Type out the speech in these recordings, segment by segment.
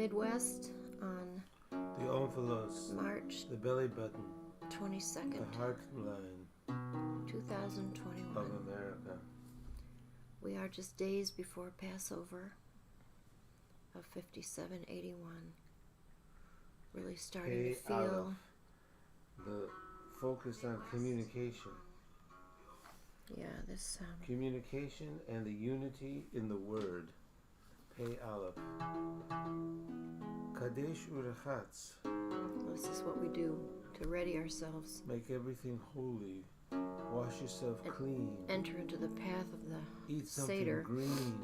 Midwest on the omphalos, March the belly button, 22nd, the heartline 2021. of America. We are just days before Passover of 5781. Really starting to feel the focus on communication. Yeah, this Communication and the unity in the word. Pei Aleph. Kadesh Urachatz. This is what we do to ready ourselves. Make everything holy. Wash yourself clean. Enter into the path of the Eat something Seder green.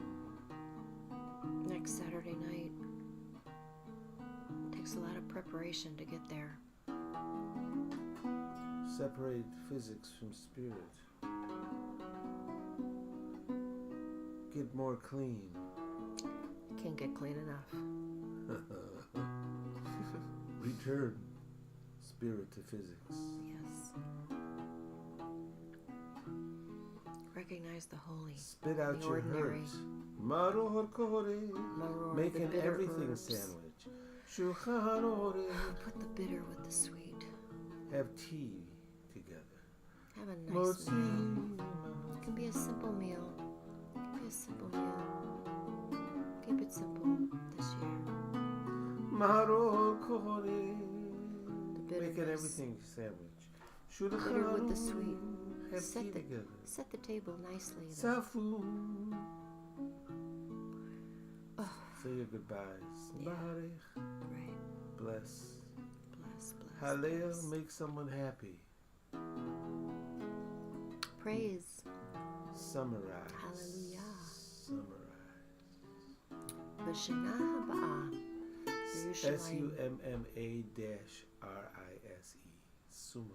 next Saturday night. It takes a lot of preparation to get there. Separate physics from spirit. Get more clean. Can't get clean enough. Return spirit to physics. Yes. Recognize the holy. Spit out the your ordinary. hurt. Maror kore. Maror, Make the an bitter everything herbs. sandwich. Shulchan Oreh. Put the bitter with the sweet. Have tea together. Have a nice meal. Motzi. It can be a simple meal. It can be a simple meal. Keep it simple this year. Maror kore. The Make an bitterness. everything sandwich. Bitter with the sweet. Have Set tea the, together. set the table nicely. Safu. Oh. Say your goodbyes. Yeah. Barech. Right. Bless. Bless, bless. Hallel. Bless. Make someone happy. Praise. Summarize. Hallelujah. Summarize. B'shana haba'ah. SUMMA-RISE. Summarize.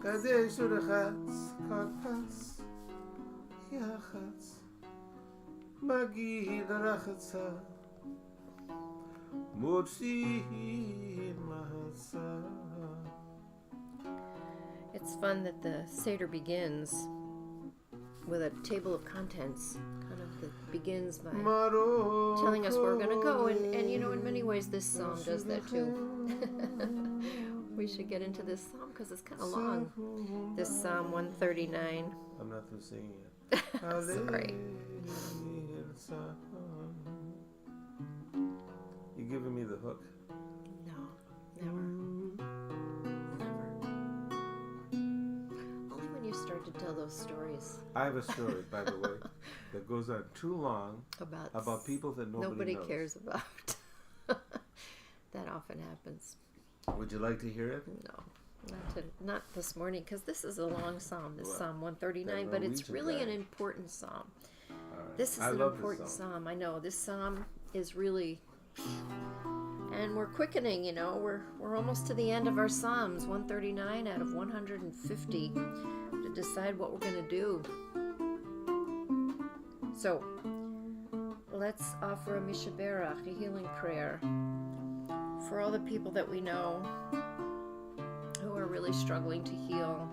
Kadesh Urachatz. Karpas. Yachatz. Magid Rachatza. Motzi Mahatza. It's fun that the Seder begins with a table of contents. Kind of that begins by telling us where we're going to go. And you know, in many ways, this psalm does that too. We should get into this psalm because it's kind of long. This Psalm 139. I'm not through singing it. Sorry. You giving me the hook? No, never. Only when you start to tell those stories. I have a story, by the way, that goes on too long about people that nobody knows. cares about. That often happens. Would you like to hear it? No, not this morning, because this is a long psalm, this Psalm 139, that but it's Norwegian really guy. an important psalm. All right. This is I an love important this song. psalm. I know this psalm is really, and we're quickening. You know, we're almost to the end of our psalms. 139 out of 150 to decide what we're going to do. So let's offer a mishaberach, a healing prayer, for all the people that we know who are really struggling to heal.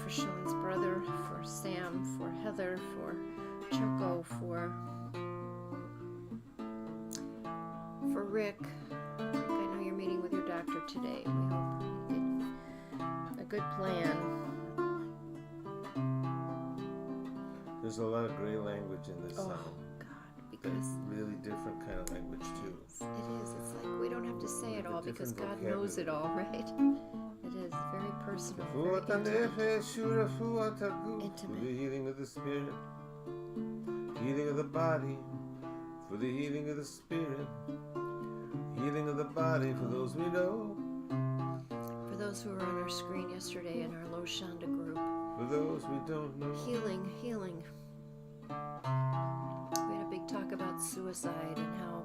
For Sean's brother, for Sam, for Heather, for Choco, for Rick. Rick, I know you're meeting with your doctor today. We hope you get a good plan. There's a lot of gray language in this Oh, song. God, It's because really different kind of language too. it is. It's like we don't have to say it Like a all because different God knows it all, right? It is very personal, very For the intimate. healing of the spirit, healing of the body, for the healing of the spirit, healing of the body for those we know, For those who were on our screen yesterday in our Lo Shanda group, for those we don't know. healing. We had a big talk about suicide and how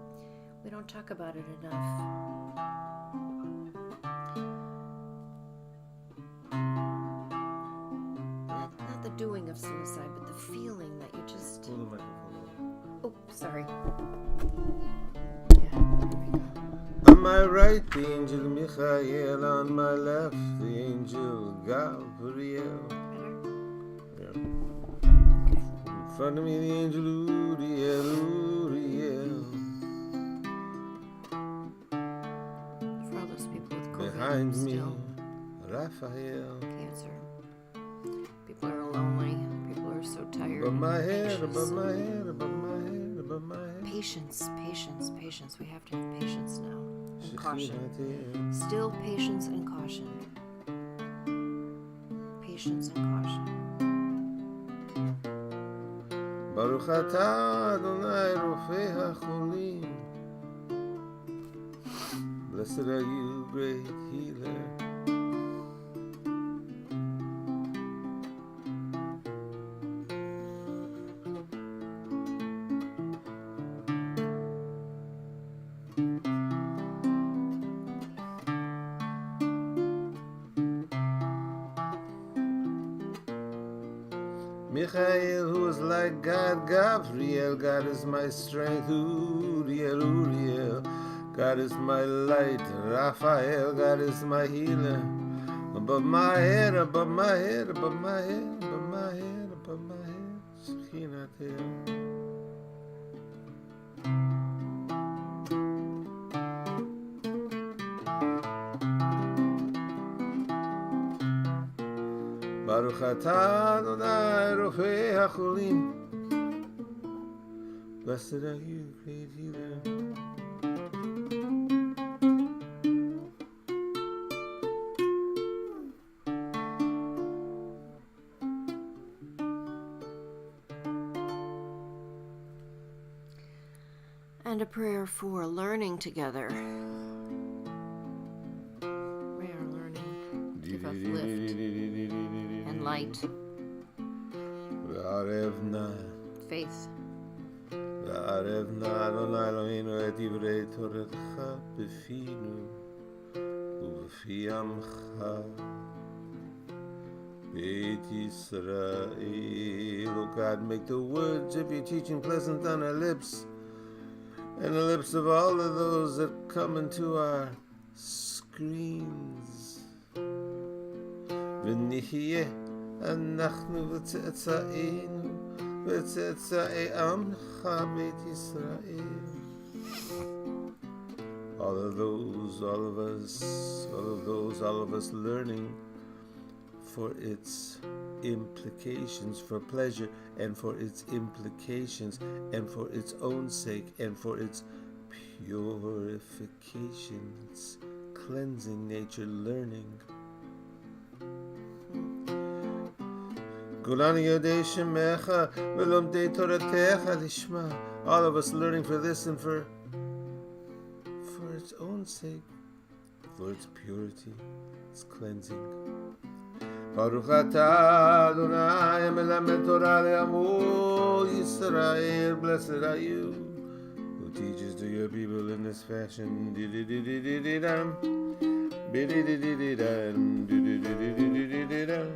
we don't talk about it enough. Not the doing of suicide, but the feeling that you just... Pull the microphone. Oh, sorry. Yeah, there we go. On my right, the angel Michael. On my left, the angel Gabriel. Better? Yeah. In front of me, the angel Uriel. Remind me, still. Raphael. Cancer. People are lonely. People are so tired. Above my head, anxious. above my head, above my head, above my head. Patience. We have to have patience now. And caution. Shekhinah. Still patience and caution. Patience and caution. Baruch atah Adonai Rofei HaCholim. Blessed are you, great healer. Michael, who is like God, Gabriel, God is my strength, Uriel, God is my light, Raphael, God is my healer, above my head, above my head, above my head, above my head, above my head, Shekhinah. Baruch atah Adonai Rofei HaCholim. Blessed are you, great healer. And a prayer for learning together. Prayer, learning, give us lift and light. Faith. וערב נא אדוני אלוהינו את דברי תורתך בפינו ובפי עמך בית ישראל. O God, make the words of your teaching pleasant on our lips and the lips of all of those that come into our screens. ונהיה אנחנו וצאצאינו וצאצאי עמך בית ישראל. All of us learning for its implications, for pleasure and for its implications and for its own sake and for its purification, its cleansing nature, learning. All of us learning for this and for its own sake, for its purity, its cleansing. Baruch atah Adonai melamed Torah le'amo Yisrael. Blessed are you who teaches to your people in this fashion. Di-di-di-di-di-di-dam, bi-di-di-di-di-dam, di-di-di-di-di-di-dam.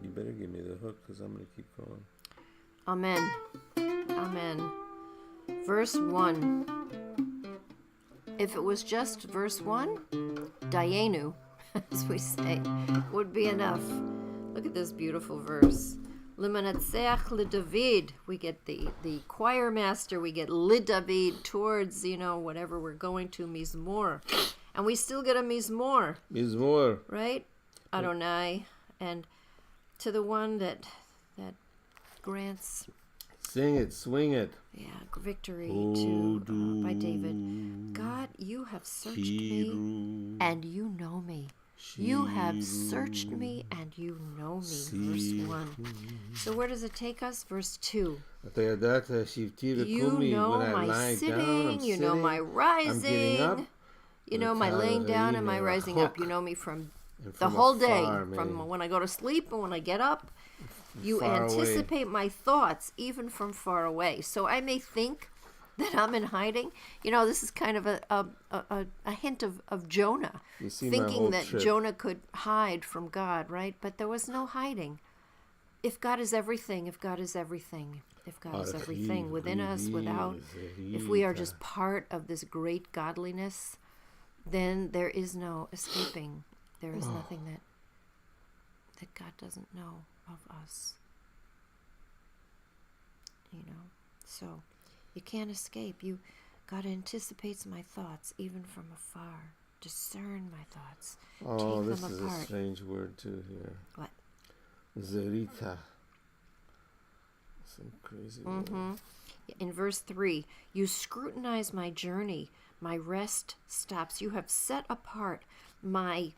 You better give me the hook because I'm going to keep going. Amen. Amen. Verse 1. If it was just verse 1, Dayenu, as we say, would be enough. Look at this beautiful verse. Limanatseach LeDavid. We get the choir master. We get LeDavid towards, whatever we're going to, Mizmor. And we still get a Mizmor. Mizmor. Right? Adonai. And to the one that grants... Sing it, swing it. Yeah, victory by David. God, you have searched me and you know me. You have searched me and you know me. Verse 1. So where does it take us? Verse 2. You know my sitting, you know my rising, you know my laying down and my rising up. You know me from the whole day, from when I go to sleep and when I get up. You anticipate my thoughts even from far away. So I may think that I'm in hiding. This is kind of a hint of Jonah, thinking that Jonah could hide from God, right? But there was no hiding. If God is everything, if God is everything within us, without, if we are just part of this great godliness, then there is no escaping. There is nothing that God doesn't know of us. So you can't escape. God anticipates my thoughts even from afar. Discern my thoughts. Oh, Take this them is apart. a strange word too here. What? Zerita. Some crazy word. In verse 3, you scrutinize my journey. My rest stops. You have set apart my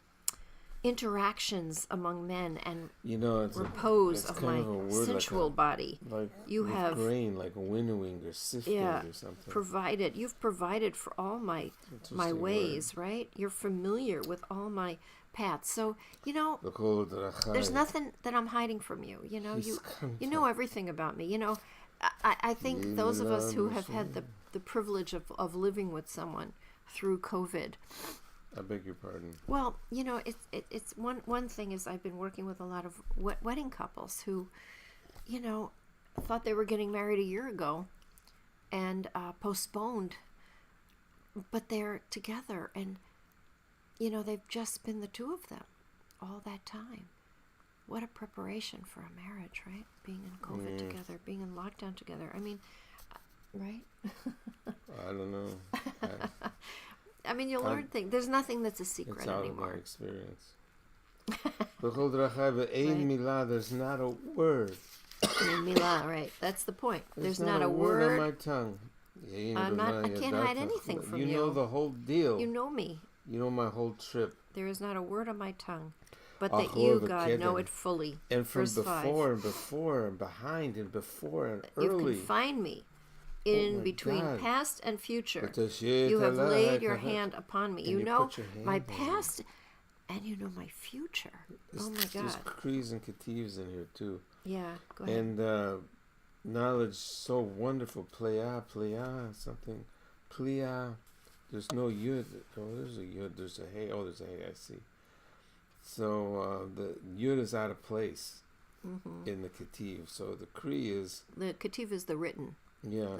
interactions among men and It's repose it's of kind my of a word sensual body. Like You with have grain, like winnowing or sifting or something. You've provided for all my ways, right? You're familiar with all my paths. So, there's nothing that I'm hiding from you. You know everything about me. I think those of us who have had the privilege of living with someone through COVID. I beg your pardon. Well, it's one thing is I've been working with a lot of wedding couples who, thought they were getting married a year ago and postponed, but they're together and, they've just been the two of them all that time. What a preparation for a marriage, right? Being in COVID together, being in lockdown together. I mean, right? I don't know. You learn things. There's nothing that's a secret it's out anymore. Of my experience. There's not a word. Milah, right? That's the point. There's not a word on my tongue. I can't hide anything from you. You know the whole deal. You know me. You know my whole trip. There is not a word on my tongue, but that you, God, know it fully. And from Verse before 5. and before and behind and before and early. You can find me in between past and future. You have laid your hand upon me. You know my past and you know my future. Oh my God. There's Krees and Ketivs in here too. Yeah, go ahead. And knowledge so wonderful. Playa, something. Playa. There's no yud. Oh, there's a yud. There's a hey. Oh, there's a hey. I see. So the yud is out of place in the Ketiv. So the Kri is... The Ketiv is the written. Yeah.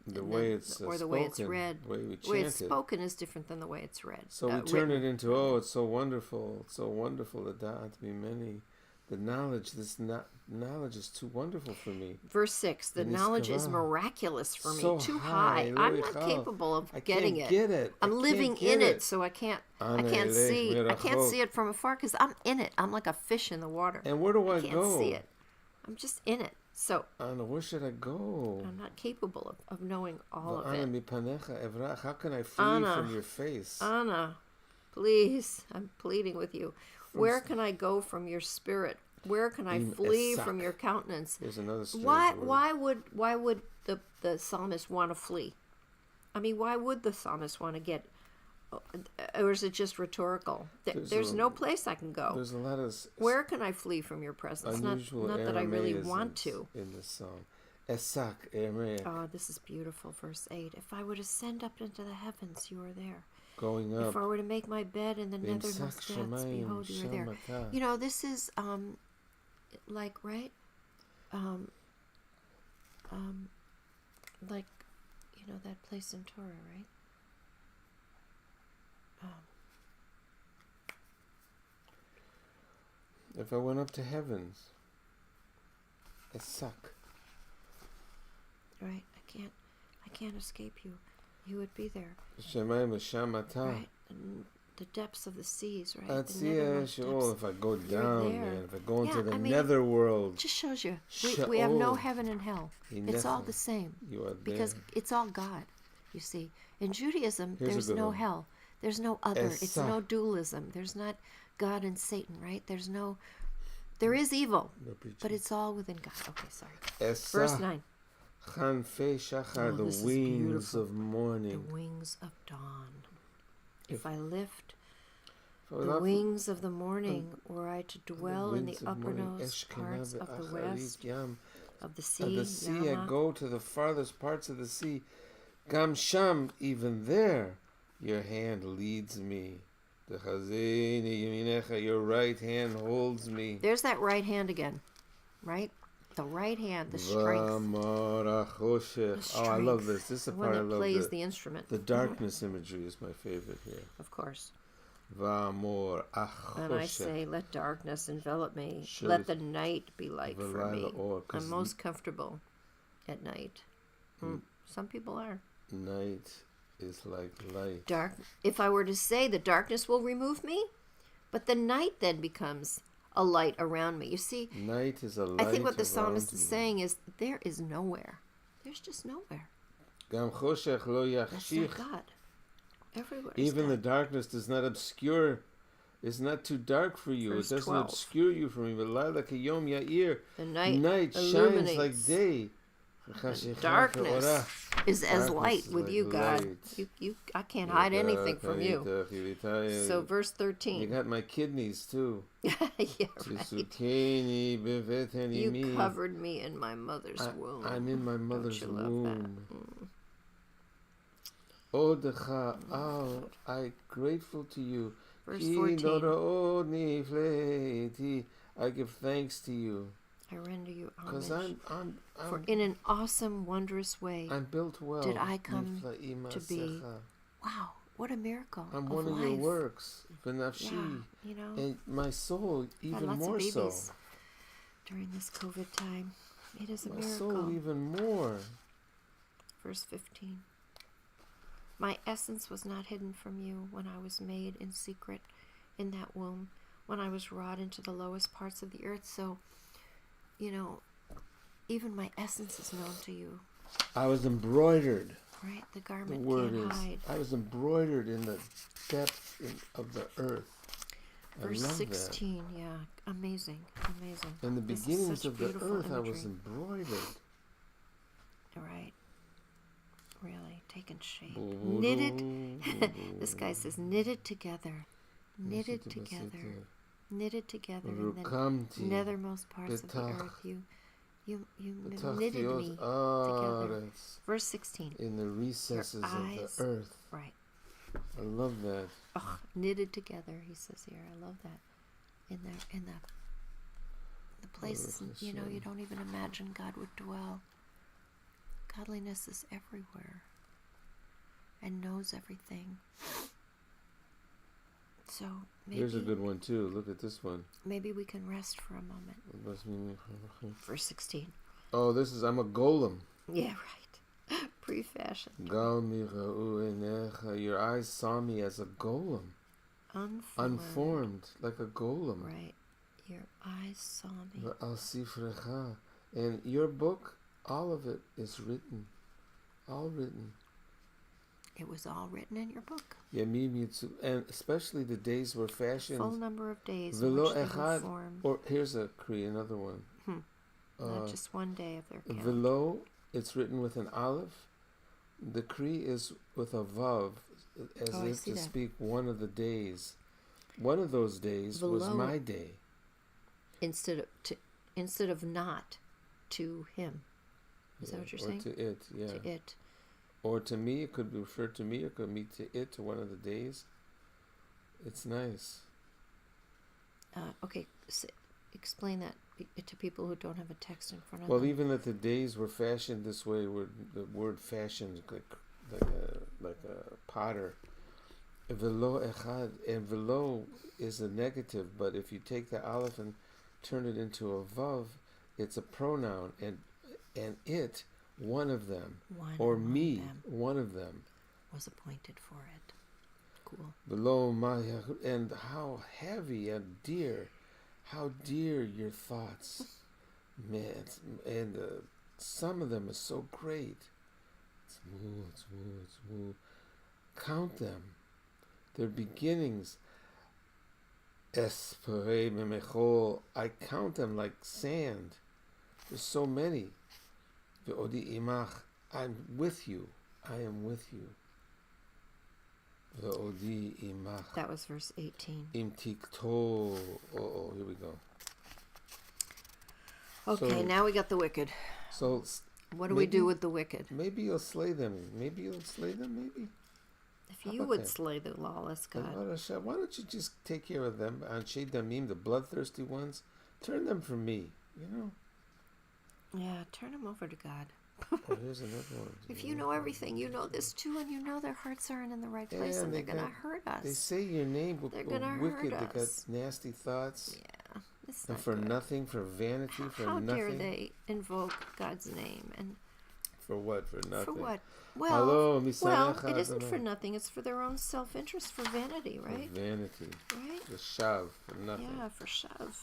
The way it's spoken. Or the way it's read. The way it's spoken is different than the way it's read. So we turn it into, it's so wonderful. It's so wonderful. The da'at mimeni. The knowledge, knowledge is too wonderful for me. Verse 6, the knowledge is miraculous for me, so too high. I'm not capable of getting it. Get it. I'm living in it, so I can't see it from afar because I'm in it. I'm like a fish in the water. And where do I go? I can't see it. I'm just in it. So Anna, where should I go? I'm not capable of knowing all of it. How can I flee from your face? Anna, please, I'm pleading with you. Where can I go from your spirit? Where can I flee from your countenance? There's another strange word. Why would the psalmist want to flee? I mean, why would the psalmist want to get? Or is it just rhetorical? There's no place I can go. There's a lot of... Where can I flee from your presence? Not that I really want to. In this song. Esak, Aramaic. Oh, this is beautiful. Verse 8. If I were to ascend up into the heavens, you are there. Going up. If I were to make my bed in the nethermost depths, behold, you are there. This is like, right? Like, that place in Torah, right? If I went up to heavens, I suck. Right, I can't escape you. You would be there. Right, and the depths of the seas, right? If I go down there, if I go into the netherworld. It just shows you. We have no heaven and hell. It's all the same. You are because it's all God, you see. In Judaism, there's no hell. There's no other. It's no dualism. There's not God and Satan, right? There is evil, but it's all within God. Okay, sorry. Verse 9. The wings of morning. The wings of dawn. If I lift the wings of the morning, were I to dwell in the uppermost parts of the west of the sea, I go to the farthest parts of the sea. Gam sham, even there, your hand leads me. Your right hand holds me. There's that right hand again, right? The right hand, the strength. Oh, I love this. This is the part I love. Plays the instrument. The darkness imagery is my favorite here. Of course. Va'amor And I achoshech. say, let darkness envelop me. Sure. Let the night be light for me. V'layla or, 'cause I'm most comfortable at night. Some people are. night is like light. Dark. If I were to say the darkness will remove me, but the night then becomes a light around me. You see, Night is a light. I think what the psalmist around is you. saying is there is nowhere. There's just nowhere. Gam choshech lo That's not yachshich. God. Everywhere is Even the God. darkness does not obscure. It's not too dark for you. Verse It doesn't 12. obscure you from me. V'layla kiyom ya'ir. The night shines illuminates. like day. Darkness is as light is with like you, God. light. I can't hide anything from you. So verse You 13. got my kidneys too. Yeah, right. Tisukeni beveteni You mi. covered me in my mother's womb. I'm in my mother's Don't you love that? womb. Odecha al, I grateful to you. Verse Ki 14. noro'odni fleti. I give thanks to you I render you because homage. For I'm in an awesome, wondrous way, built well. did I come Nifla'im to be. asecha. Wow, what a miracle I'm of one of life. your works, v'nafshi, Yeah, you know, and my soul had even lots more of so. babies during this COVID time. It is a My miracle. soul even more. Verse 15. My essence was not hidden from you when I was made in secret in that womb, when I was wrought into the lowest parts of the earth. So, you know, even my essence is known to you, I was embroidered. right? The The garment word can't is, hide. I was embroidered in the depth of the earth. Verse I love 16, yeah, amazing, amazing. that. In the This is beginnings such of the beautiful earth, I was imagery. embroidered. Right. Really taken shape. Knitted. This guy says knitted together. Knitted together. Knitted together in the Rukamti nethermost parts of the betach earth. You knitted betachtiot me together. aretz, Verse 16. in the recesses of eyes- the earth. Right. I love that. Oh, knitted together, he says here. I love that. In the places, you know, you don't even imagine God would dwell. Godliness is everywhere and knows everything. So Here's a good one too. Look at this one. maybe we can rest for a moment. Verse 16. Oh, this is, I'm a golem. Yeah, right. Pre-fashion. Gal mira'u einecha. Your eyes saw me as a golem. Unformed, like a golem. Right. Your eyes saw me. Al sifrecha. And your book, all of it is written. All written. It was all written in your book. Yamim yitzu. And especially the days were fashioned. Full number of days in Velo which they were echad. formed. Or here's a Cree, another one. Not just one day of their count. Velo, it's written with an aleph. The Cree is with a vav, as Oh, I if see to that. speak one of the days. One of those days was Velo. my day. Instead of not to him. Is that what you're saying? Or to it, yeah. To it. Or to me, it could be referred to me, or it could be to it, to one of the days. It's nice. Okay, explain that to people who don't have a text in front of Well, them. even that the days were fashioned this way, where the word fashioned like a potter. Velo echad, and velo is a negative, but if you take the aleph and turn it into a vav, it's a pronoun, and it, one of them, or One me, of them one of them. was appointed for it. Cool. Below my, and how heavy and dear, how dear your thoughts, man, and some of them are so great. It's moo. Count them, their beginnings. Espere memechol, I count them like sand. There's so many. Ve'odi imach, I'm with you. I am with you. Ve'odi imach. That was verse 18. Im tikto. Oh, here we go. Okay, So- now we got the wicked. So What do we do maybe- with the wicked? maybe you'll slay them. Maybe. If How you about would that? slay the lawless God. Why don't you just take care of them? Anshe damim, the bloodthirsty ones. Turn them from me. You know. Yeah, turn them over to God. Oh, here's another one. If you know everything, you know this too, and you know their hearts aren't in the right place, Yeah, and they're going to hurt us. They say your name, but They're going to wicked. hurt They us. got nasty thoughts. Yeah, it's And not for good. nothing, for vanity, for How nothing. dare they invoke God's name? And for what? For nothing. for what? Hello, Well, it isn't for nothing. It's for their own self-interest, for vanity, right? For vanity. Right? The shav, for nothing. Yeah, for shav.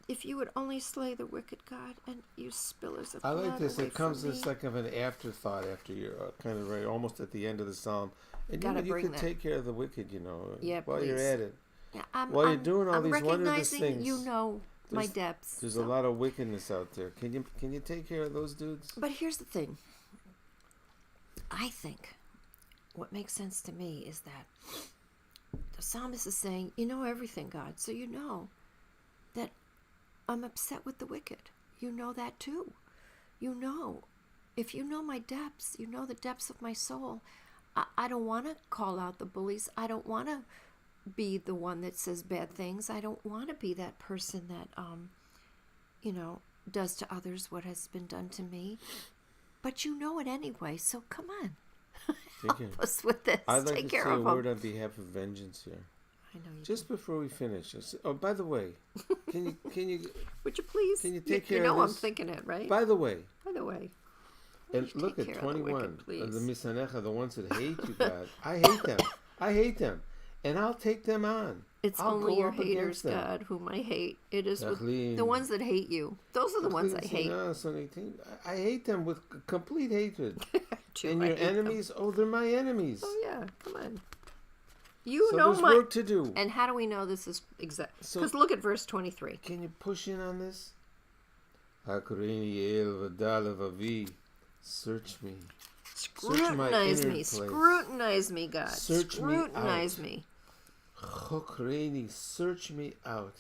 If you would only slay the wicked, God, and use spillers of blood I like this. away It comes from as me. like of an afterthought after you're kind of right, almost at the end of the psalm. And Gotta you bring can that. take care of the wicked, Yeah, while you're please. at it. Yeah, While you're doing all these wondrous recognizing things, you know my depths. There's a lot of wickedness out there. Can you take care of those dudes? But here's the thing. I think what makes sense to me is that the psalmist is saying, you know everything, God, so you know that I'm upset with the wicked. You know that too. You know, if you know my depths, you know the depths of my soul. I don't want to call out the bullies. I don't want to be the one that says bad things. I don't want to be that person that, does to others what has been done to me. But you know it anyway, so come on. Help us with this. I'd like Take to care say a of word them. on behalf of vengeance here. I know you Just before we finish. Oh, by the way, can you would you please? Can you take care you know of this? I'm thinking it, right? By the way, Would you look take at care of the 21. wicked, please? The Misanecha, the ones that hate you, God. I hate them. I hate them, and I'll take them on. I'll go only your up haters, against them. God, whom I hate. It is with Tachlin. the ones that hate you. Those are the ones I hate. I hate them with complete hatred. And I your hate them. enemies, they're my enemies. Oh yeah, come on. You So know there's my. work to do. And how do we know this is exact? So- Because look at verse 23. Can you push in on this? Hakureni el v'dalevavi. Search me. Scrutinize inner me. place. Scrutinize me, God. Search me Scrutinize out. me. Chokreni, search me out.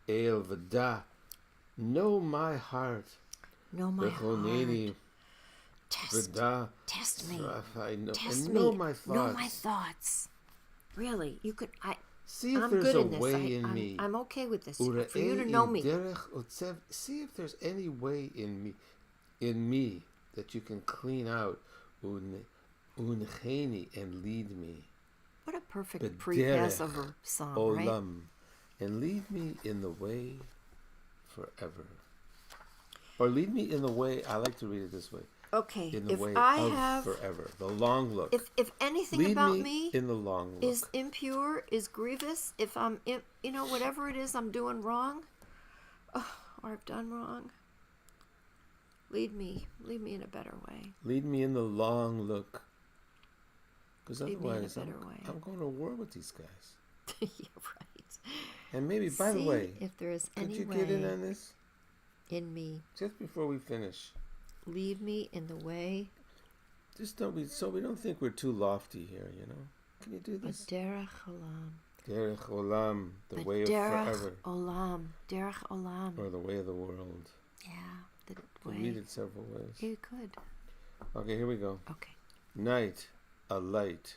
El v'da. Know my heart. Know my heart. V'choneni Test v'da. Test me. Know Test and me. know my thoughts. Know my thoughts. Really, you could. See if I'm there's good a in this. way in me. I'm okay with this. For Ura'ei you to know me. derech otzev. See if there's any way in me that you can clean out. Uncheni, and lead me. What a perfect B'derech pre-Passover psalm, right? Olam, and lead me in the way forever. Or lead me in the way. I like to read it this way. Okay, In the if way I of have, forever. The long look. if anything lead about me in the long look. is impure, is grievous, if I'm, whatever it is I'm doing wrong, or I've done wrong, lead me in a better way. Lead me in the long look. Because Lead me in a otherwise, better way. I'm going to war with these guys. Yeah, right. And maybe, by the See way, if there is could any you way get in on this? in me, Just before we finish. lead me in the way. Just so we don't think we're too lofty here, Can you do this? Derech olam. Derech olam, the way of forever. Derech olam. Or the way of the world. Yeah, the You way. can read it several ways. You could. Okay, here we go. Okay. Night, a light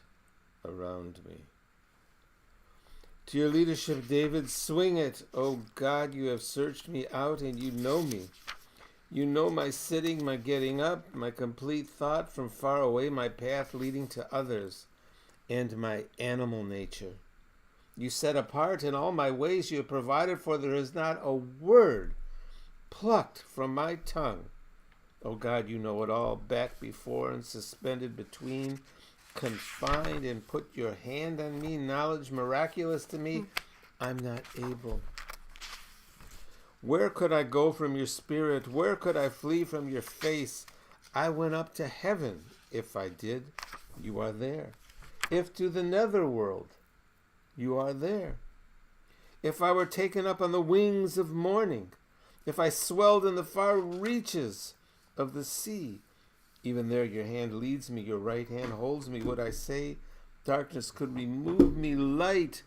around me. To your leadership, David, swing it. Oh God, you have searched me out and you know me. You know my sitting, my getting up, my complete thought from far away, my path leading to others, and my animal nature. You set apart in all my ways you have provided, for there is not a word plucked from my tongue. Oh God, you know it all, back, before, and suspended between, confined, and put your hand on me, knowledge miraculous to me. I'm not able. Where could I go from your spirit? Where could I flee from your face? I went up to heaven. If I did, you are there. If to the netherworld, you are there. If I were taken up on the wings of morning, if I swelled in the far reaches of the sea, even there your hand leads me, your right hand holds me. Would I say darkness could remove me, light,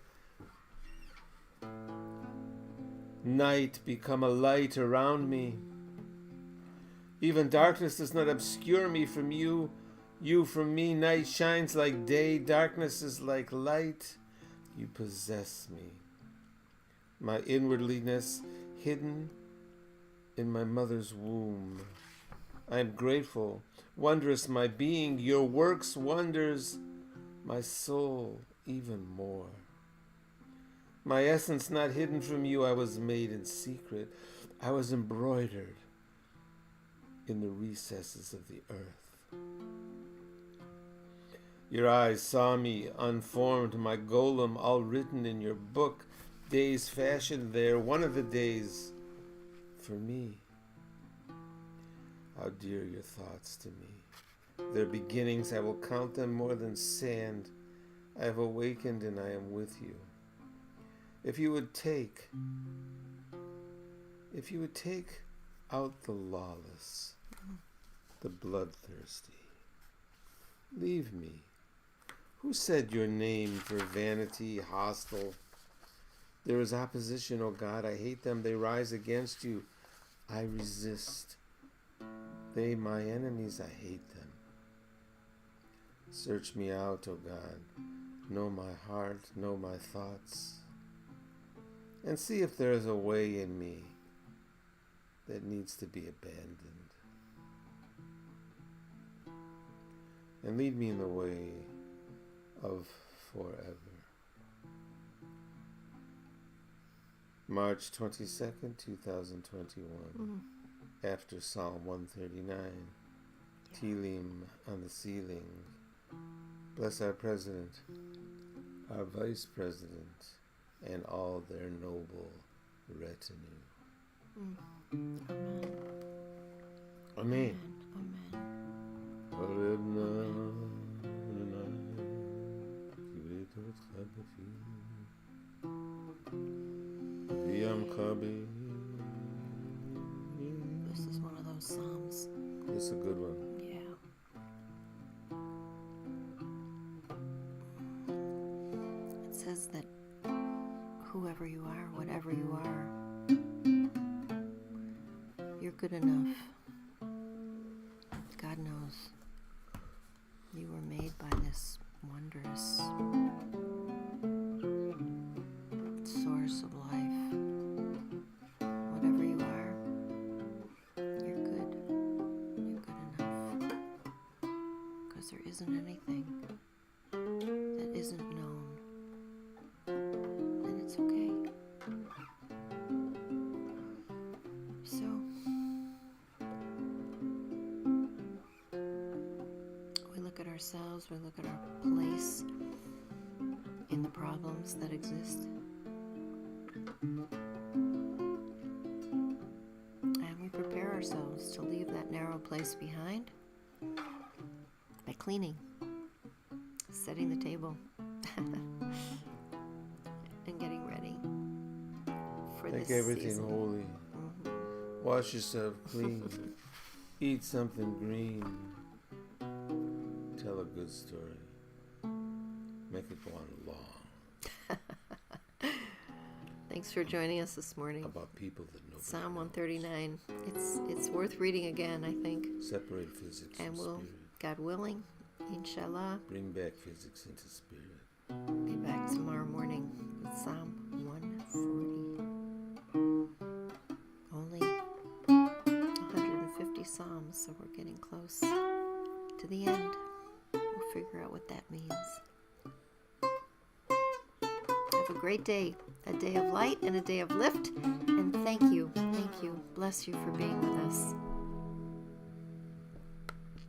night become a light around me. Even darkness does not obscure me from you. You from me. Night shines like day. Darkness is like light. You possess me. My inwardliness hidden in my mother's womb. I am grateful, wondrous my being, your works wonders, my soul even more. My essence not hidden from you, I was made in secret. I was embroidered in the recesses of the earth. Your eyes saw me unformed, my golem all written in your book, days fashioned there, one of the days for me. How dear your thoughts to me. Their beginnings, I will count them more than sand. I have awakened and I am with you. If you would take out the lawless, the bloodthirsty, leave me. Who said your name for vanity, hostile? There is opposition, O God. I hate them. They rise against you. I resist. They, my enemies, I hate them. Search me out, O God. Know my heart, know my thoughts. And see if there is a way in me that needs to be abandoned. And lead me in the way of forever. March 22nd, 2021. After Psalm 139. Tehillim on the ceiling. Bless our President, our Vice President, and all their noble retinue. Amen. This is one of those psalms. This is a good one. Yeah. It says that whoever you are, whatever you are, you're good enough. God knows you were made by this wondrous source of life. Whatever you are, you're good. You're good enough. Because there isn't anything that isn't known. And it's okay. So, we look at ourselves, we look at our place in the problems that exist. And we prepare ourselves to leave that narrow place behind by cleaning, setting the table, and getting ready for this Make everything season. holy. Wash yourself clean. Eat something green. Tell a good story. Make it go on long. Thanks for joining us this morning. About people that nobody Psalm knows. 139. It's worth reading again, I think. Separate physics And from we'll, spirit. God willing, inshallah, Bring back physics into spirit. be back tomorrow morning with Psalm 140. Only 150 Psalms, so we're getting close to the end. We'll figure out what that means. Have a great day, a day of light and a day of lift. And thank you. Bless you for being with us.